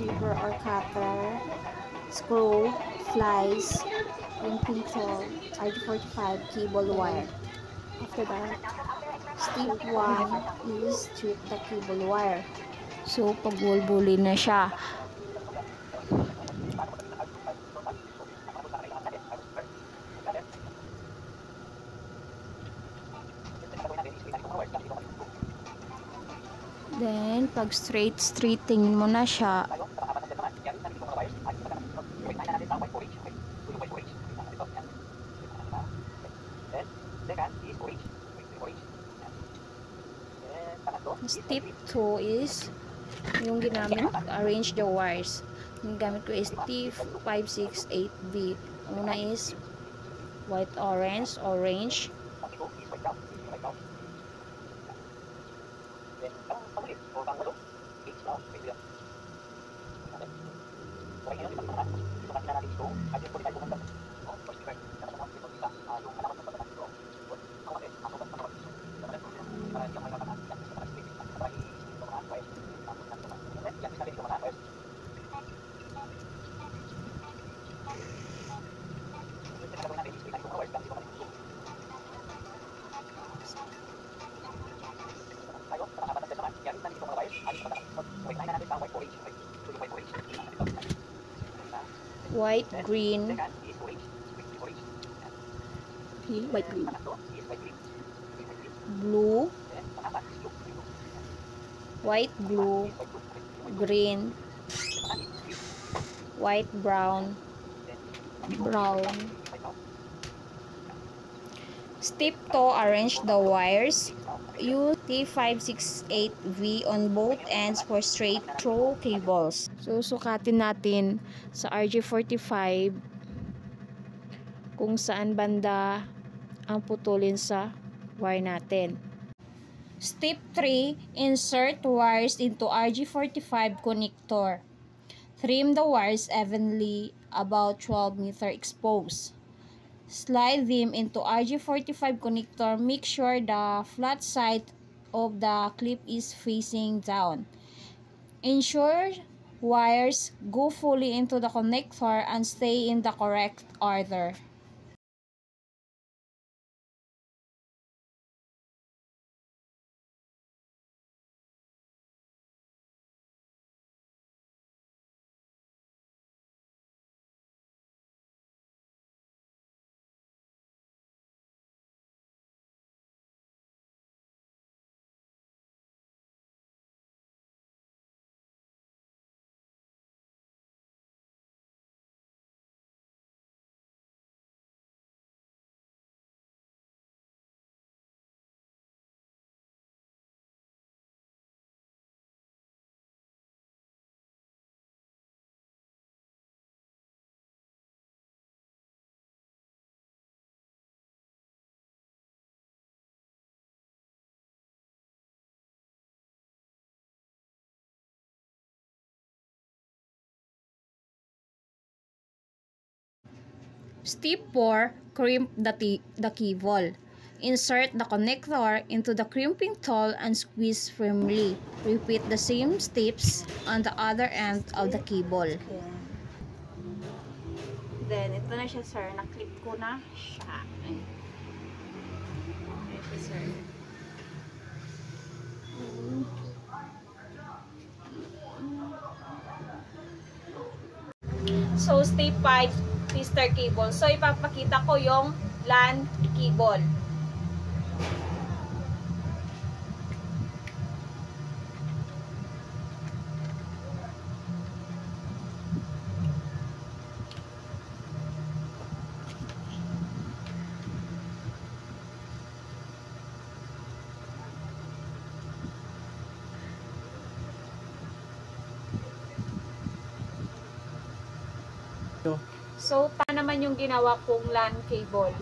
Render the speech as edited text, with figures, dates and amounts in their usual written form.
scraper or cutter, screw, flies, crimping tool, RG45 cable wire. After that, step 1 is strip the cable wire. So, pagbulbuli na siya. Then, pag straighten mo na siya. Step 2 is yung ginamit, arrange the wires. Yung gamit ko is T568V. Una is white orange. White, green, blue, white, blue, green, white, brown. Step 2, arrange the wires. Use T568V on both ends for straight through cables. So, sukatin natin sa RG45 kung saan banda ang putulin sa wire natin. Step 3, insert wires into RG45 connector. Trim the wires evenly, about 12 meter exposed. Slide them into RG45 connector. Make sure the flat side of the clip is facing down. Ensure wires go fully into the connector and stay in the correct order. Step 4, crimp the cable. Insert the connector into the crimping tool and squeeze firmly. Repeat the same steps on the other end of the cable. Then, ito na siya, sir. Na-clip ko na siya. Ito, sir. So, step 5, twister cable. So, ipapakita ko yung LAN cable. So, paano naman yung ginawa kong LAN cable?